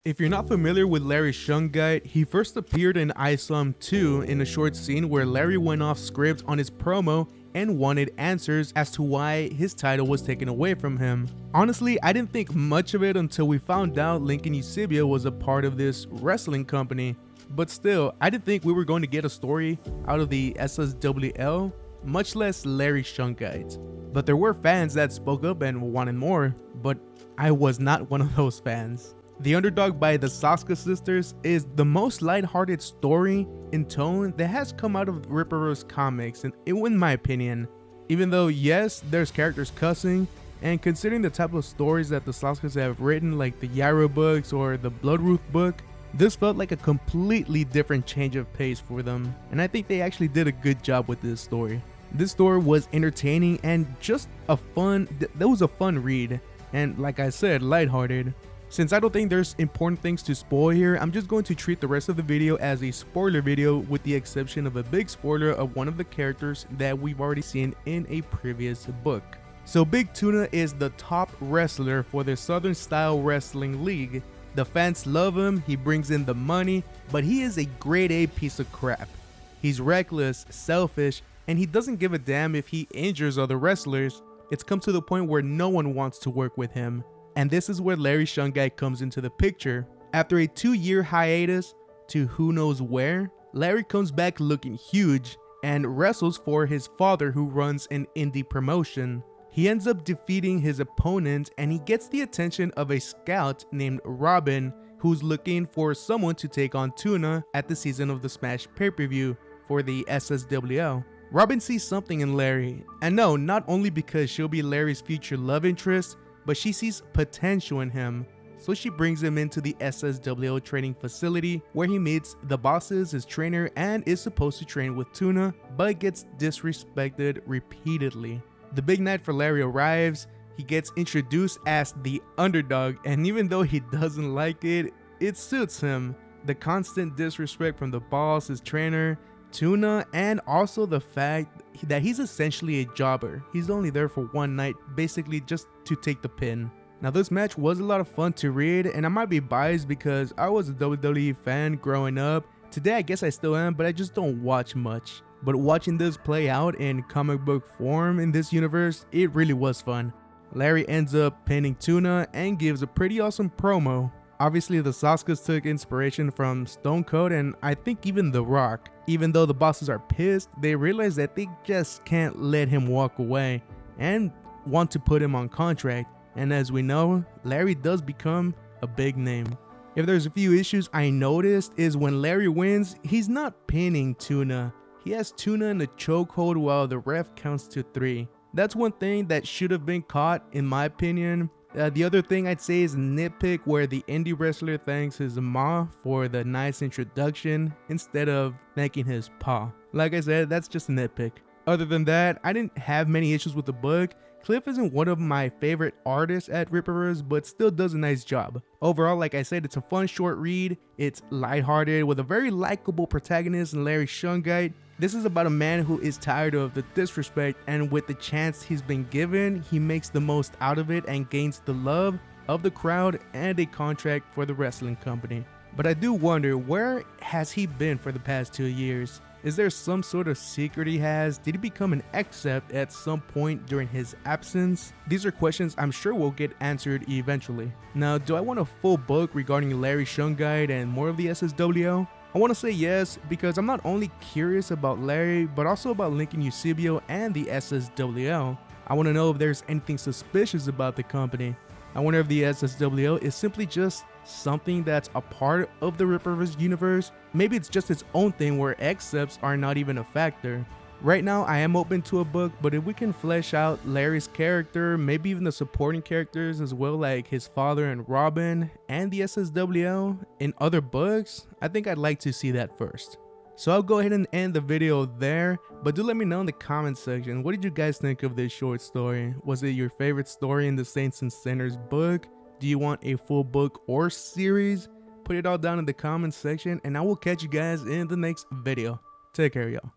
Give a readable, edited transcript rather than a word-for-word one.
If you're not familiar with Larry Shungite, he first appeared in I Saw Him 2 in a short scene where Larry went off script on his promo and wanted answers as to why his title was taken away from him. Honestly, I didn't think much of it until we found out Lincoln Eusebio was a part of this wrestling company. But still, I didn't think we were going to get a story out of the SSWL, much less Larry Shungite. But there were fans that spoke up and wanted more, but I was not one of those fans. The Underdog by the Soska Sisters is the most lighthearted story in tone that has come out of Rippaverse comics, in my opinion. Even though, yes, there's characters cussing, and considering the type of stories that the Soskas have written, like the Yarrow books or the Bloodruth book, this felt like a completely different change of pace for them, and I think they actually did a good job with this story. This story was entertaining and just a fun read, and like I said, lighthearted. Since I don't think there's important things to spoil here, I'm just going to treat the rest of the video as a spoiler video, with the exception of a big spoiler of one of the characters that we've already seen in a previous book. So Big Tuna is the top wrestler for the Southern Style Wrestling League. The fans love him, he brings in the money, but he is a grade A piece of crap. He's reckless, selfish, and he doesn't give a damn if he injures other wrestlers. It's come to the point where no one wants to work with him. And this is where Larry Shungite comes into the picture. After a 2-year hiatus to who knows where, Larry comes back looking huge and wrestles for his father, who runs an indie promotion. He ends up defeating his opponent, and he gets the attention of a scout named Robin, who's looking for someone to take on Tuna at the Season of the Smash pay-per-view for the SSWL. Robin sees something in Larry, and no, not only because she'll be Larry's future love interest, but she sees potential in him, so she brings him into the SSWL training facility, where he meets the bosses, his trainer, and is supposed to train with Tuna, but gets disrespected repeatedly. The big night for Larry arrives. He gets introduced as the Underdog, and even though he doesn't like it, it suits him. The constant disrespect from the boss, his trainer, Tuna, and also the fact that he's essentially a jobber. He's only there for one night, basically just to take the pin. Now this match was a lot of fun to read, and I might be biased because I was a WWE fan growing up. Today I guess I still am, but I just don't watch much. But watching this play out in comic book form in this universe, it really was fun. Larry ends up pinning Tuna and gives a pretty awesome promo. Obviously the Soskas took inspiration from Stone Cold and I think even The Rock. Even though the bosses are pissed, they realize that they just can't let him walk away and want to put him on contract. And as we know, Larry does become a big name. If there's a few issues I noticed is when Larry wins, he's not pinning Tuna. He has Tuna in a chokehold while the ref counts to 3. That's one thing that should have been caught in my opinion. The other thing I'd say is a nitpick where the indie wrestler thanks his ma for the nice introduction instead of thanking his pa. Like I said, that's just a nitpick. Other than that, I didn't have many issues with the book. Cliff isn't one of my favorite artists at Rippaverse, but still does a nice job. Overall, like I said, it's a fun short read. It's lighthearted with a very likable protagonist in Larry Shungite. This is about a man who is tired of the disrespect, and with the chance he's been given, he makes the most out of it and gains the love of the crowd and a contract for the wrestling company. But I do wonder, where has he been for the past 2 years? Is there some sort of secret he has? Did he become an accept at some point during his absence? These are questions I'm sure will get answered eventually. Now, do I want a full book regarding Larry Shungite and more of the SSWL? I want to say yes, because I'm not only curious about Larry, but also about Lincoln Eusebio and the SSWL. I want to know if there's anything suspicious about the company. I wonder if the SSWL is simply just something that's a part of the Rippaverse universe. Maybe it's just its own thing where accepts are not even a factor. Right now I am open to a book, but if we can flesh out Larry's character, maybe even the supporting characters as well, like his father and Robin and the SSWL in other books, I think I'd like to see that first. So I'll go ahead and end the video there, but do let me know in the comment section, what did you guys think of this short story? Was it your favorite story in the Saints and Sinners book? Do you want a full book or series? Put it all down in the comment section and I will catch you guys in the next video. Take care, y'all.